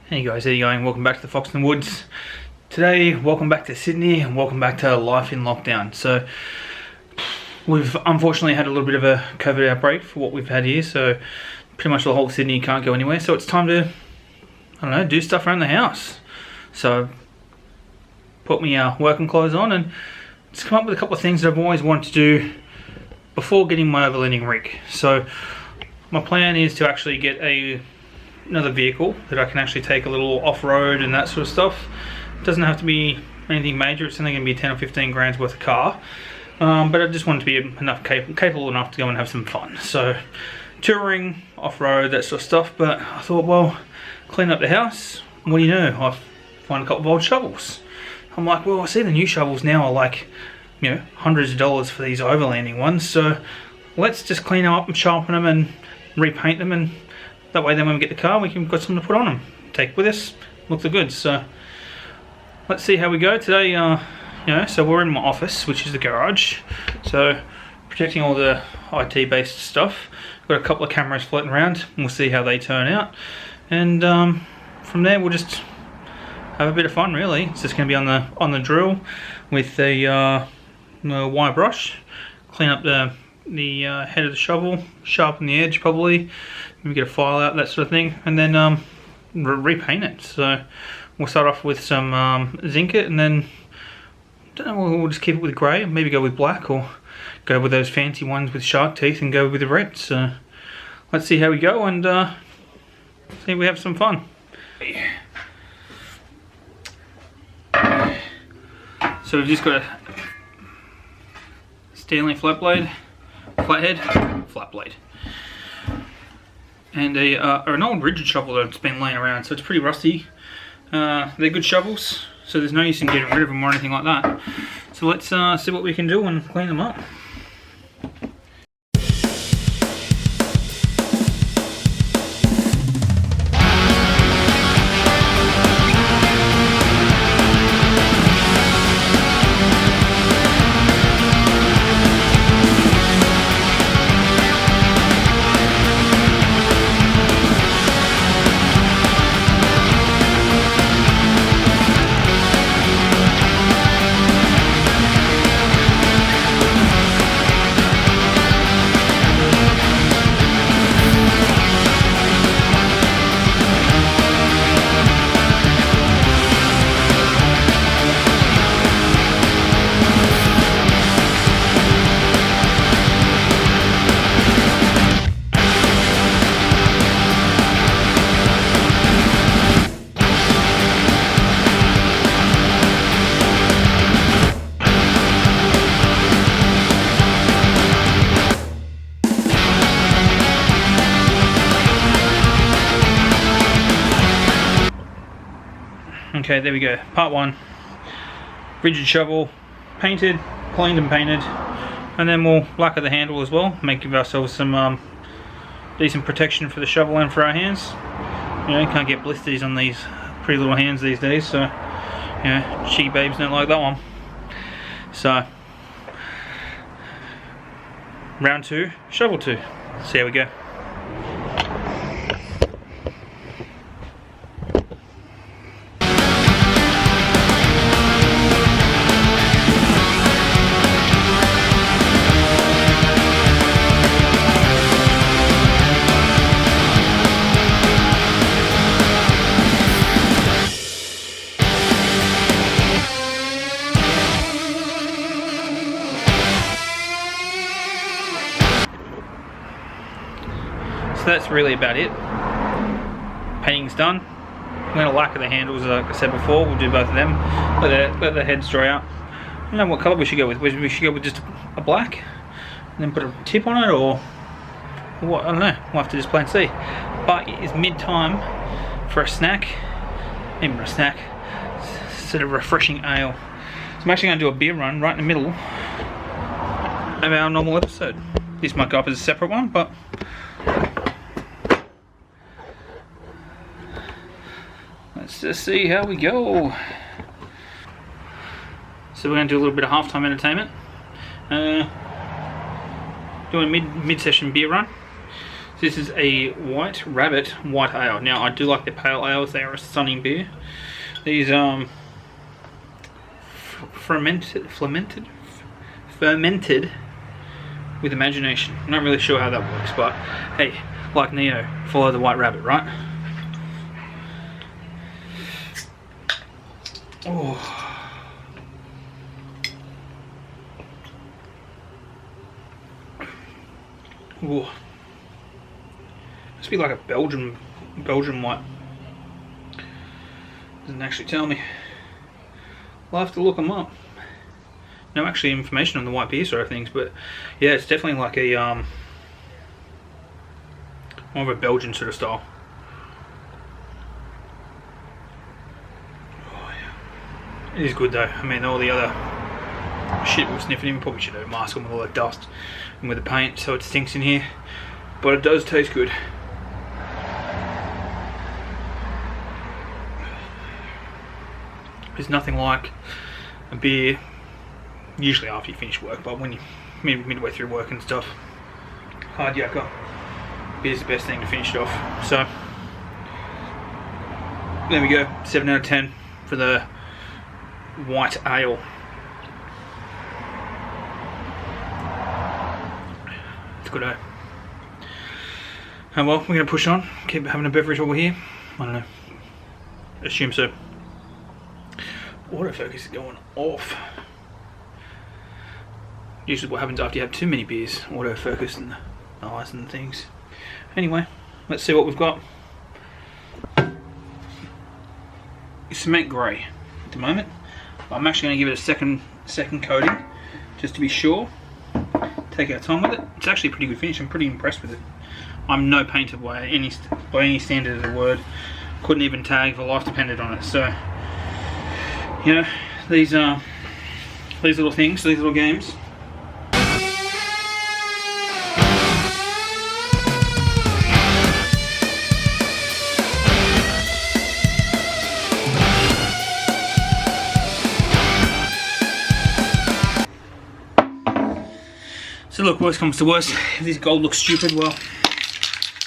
Hey guys, how you going? Welcome back to the Fox in the Woods. Today, welcome back to Sydney and welcome back to life in lockdown. So, we've unfortunately had a little bit of a COVID outbreak for what we've had here. So, pretty much the whole of Sydney can't go anywhere. So, it's time to, I don't know, do stuff around the house. So, put my working clothes on and just come up with a couple of things that I've always wanted to do before getting my overlanding rig. So, my plan is to actually get another vehicle that I can actually take a little off-road and that sort of stuff. It doesn't have to be anything major. It's only going to be 10 or 15 grand's worth of car, but I just want it to be enough capable enough to go and have some fun. So touring, off-road, that sort of stuff. But I thought, well, clean up the house. What do you know, I find a couple of old shovels. I'm like, well, I see the new shovels now are like, you know, hundreds of dollars for these overlanding ones. So let's just clean them up and sharpen them and repaint them, and that way then when we get the car we can got something to put on them, take with us, look the goods. So let's see how we go today. So we're in my office, which is the garage, so protecting all the IT based stuff. Got a couple of cameras floating around and we'll see how they turn out, and from there we'll just have a bit of fun really. It's just going to be on the drill with the wire brush, clean up the head of the shovel, sharpen the edge probably, maybe get a file out, that sort of thing, and then repaint it. So we'll start off with some zinc it, and then I don't know, we'll just keep it with grey, maybe go with black, or go with those fancy ones with shark teeth and go with the red. So let's see how we go, and see if we have some fun. So we've just got a Stanley flathead, and an old rigid shovel that's been laying around, so it's pretty rusty. They're good shovels, so there's no use in getting rid of them or anything like that. So let's see what we can do and clean them up. Okay, there we go. Part one. Rigid shovel, painted, cleaned and painted, and then we'll lacquer the handle as well. Give ourselves some decent protection for the shovel and for our hands. You know, you can't get blisters on these pretty little hands these days, so you know, cheeky babes don't like that one. So round two, shovel two. See how we go. So that's really about it. Painting's done. I'm going to lacquer the handles, like I said before. We'll do both of them. Let the heads dry out. I don't know what colour we should go with. We should go with just a black, and then put a tip on it, or what? I don't know. We'll have to just play and see. But it is mid-time for a snack. Maybe not a snack. Sort of refreshing ale. So I'm actually going to do a beer run right in the middle of our normal episode. This might go up as a separate one, but let's just see how we go. So we're going to do a little bit of halftime entertainment. Doing a mid-session beer run. This is a White Rabbit White Ale. Now I do like the pale ales, they are a stunning beer. These fermented with imagination. I'm not really sure how that works, but hey, like Neo, follow the White Rabbit, right? Oh. Ooh. Must be like a Belgian white. Doesn't actually tell me. I'll have to look them up. No actually information on the white beer side of things, but yeah, it's definitely like a more of a Belgian sort of style. Oh, yeah. It is good though. I mean, all the other shit we're sniffing in, probably should have a mask on with all the dust and with the paint, so it stinks in here. But it does taste good. There's nothing like a beer, usually after you finish work, but when you midway through work and stuff, hard yakka, beer's the best thing to finish it off. So there we go, 7 out of 10 for the white ale. It's good, eh? And well, we're going to push on, keep having a beverage while we're here. I don't know, assume so. Autofocus is going off. Usually what happens after you have too many beers, autofocus and the eyes and things. Anyway, let's see what we've got. It's cement grey at the moment. I'm actually going to give it a second coating, just to be sure. Take our time with it. It's actually a pretty good finish. I'm pretty impressed with it. I'm no painter by any standard of the word. Couldn't even tag if a life depended on it. So, you know, these little things, these little games. So look, worst comes to worst, if this gold looks stupid, well,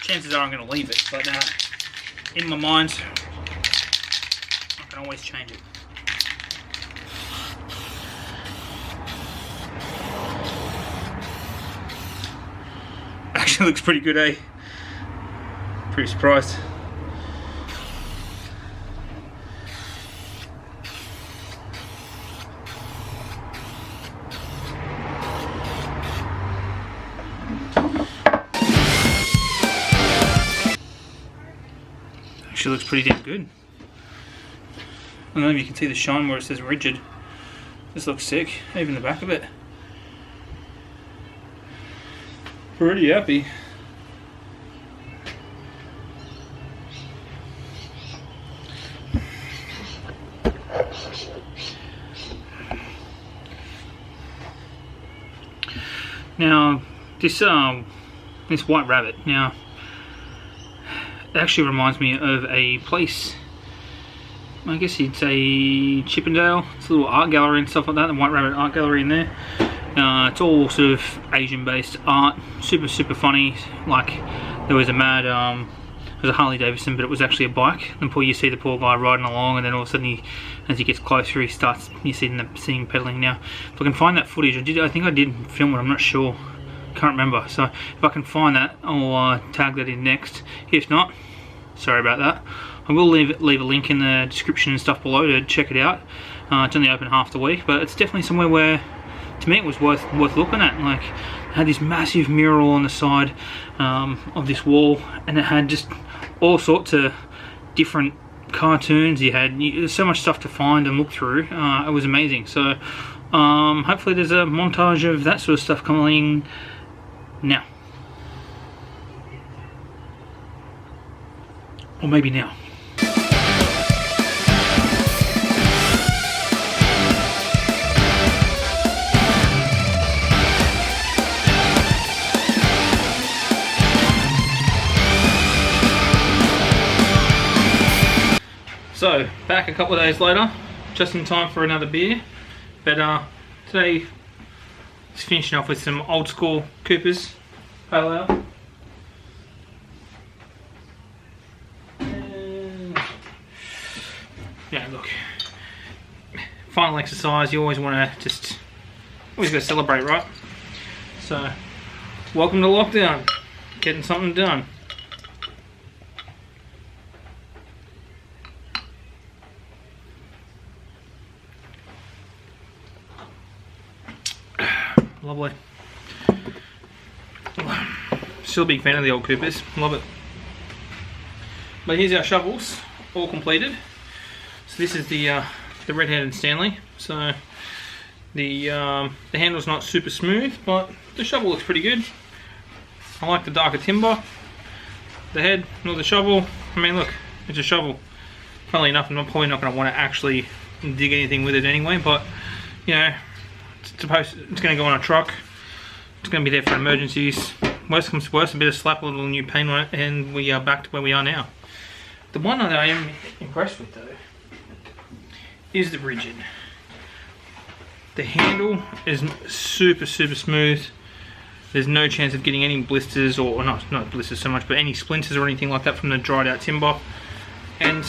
chances are I'm going to leave it, but in my mind, I can always change it. Actually looks pretty good, eh? Pretty surprised. Actually looks pretty damn good. I don't know if you can see the shine where it says rigid. This looks sick, even the back of it. Pretty happy. Now, this White Rabbit, now, it actually reminds me of a place, I guess you'd say Chippendale. It's a little art gallery and stuff like that, the White Rabbit art gallery in there. It's all sort of Asian based art, super funny. Like there was a mad, it was a Harley Davidson, but it was actually a bike. And you see the poor guy riding along, and then all of a sudden as he gets closer, he starts, you see him pedaling. Now, if I can find that footage, I think I did film it, I'm not sure, can't remember. So if I can find that, I'll tag that in next. If not, sorry about that. I will leave a link in the description and stuff below to check it out. It's only open half the week, but it's definitely somewhere where, to me, it was worth looking at. Like, it had this massive mural on the side of this wall, and it had just all sorts of different cartoons. There's so much stuff to find and look through. It was amazing. So hopefully there's a montage of that sort of stuff coming now, or maybe now. So, back a couple of days later, just in time for another beer. But today, it's finishing off with some old school Cooper's Pale Ale. yeah, look, final exercise, you always want to just, always got to celebrate, right? So, welcome to lockdown, getting something done. Lovely. Still a big fan of the old Coopers, love it. But here's our shovels, all completed. So this is the red-headed Stanley. So the handle's not super smooth, but the shovel looks pretty good. I like the darker timber. The head, not the shovel. I mean, look, it's a shovel. Funnily enough, I'm probably not going to want to actually dig anything with it anyway, but you know, it's going to go on a truck. It's going to be there for emergencies. Worst comes to worst, a bit of slap, a little new paint on it, and we are back to where we are now. The one that I am impressed with though is the rigid. The handle is super smooth. There's no chance of getting any blisters, or not blisters so much, but any splinters or anything like that from the dried out timber. And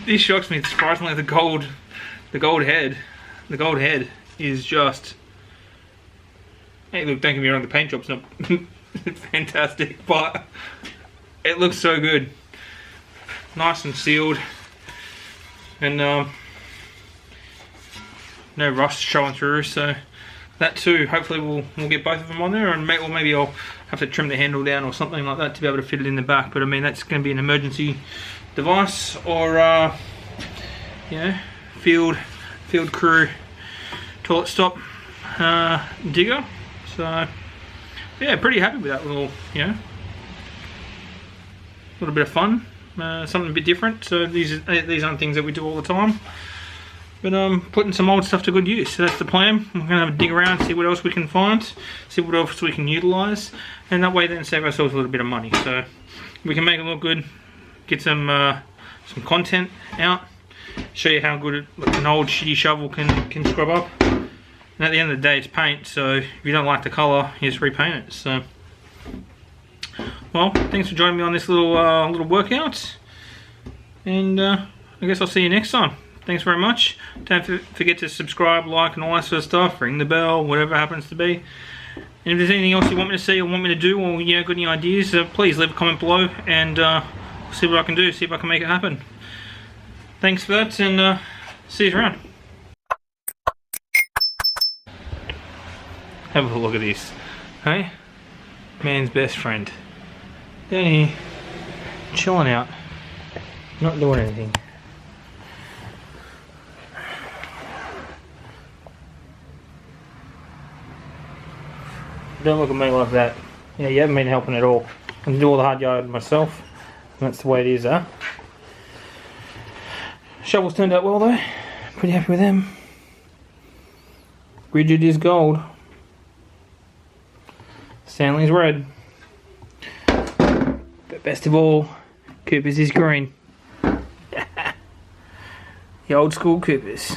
this shocks me. Surprisingly, the gold head is just. Hey, look, don't get me wrong. The paint job's not fantastic, but it looks so good. Nice and sealed, and no rust showing through. So that too, hopefully we'll get both of them on there, and maybe I'll have to trim the handle down or something like that to be able to fit it in the back. But I mean, that's going to be an emergency device, or you know, field crew toilet stop digger. So yeah, pretty happy with that little, you know, little bit of fun. Something a bit different. So these aren't things that we do all the time, but putting some old stuff to good use. So that's the plan. We're gonna have a dig around, see what else we can find, see what else we can utilize, and that way then save ourselves a little bit of money. So we can make it look good, get some content out, show you how good an old shitty shovel can scrub up. And at the end of the day, it's paint. So if you don't like the color, you just repaint it. So. Well, thanks for joining me on this little workout, and I guess I'll see you next time. Thanks very much. Don't forget to subscribe, like, and all that sort of stuff. Ring the bell, whatever happens to be. And if there's anything else you want me to see or want me to do, or you know, got any ideas, please leave a comment below, and see what I can do. See if I can make it happen. Thanks for that, and see you around. Have a look at this, hey? Man's best friend. Down here, chilling out, not doing anything. Don't look at me like that. Yeah, you haven't been helping at all. I can do all the hard yard myself, and that's the way it is, huh? Shovels turned out well though. Pretty happy with them. Rigid is gold. Stanley's red. But best of all, Coopers is green. The old school Coopers.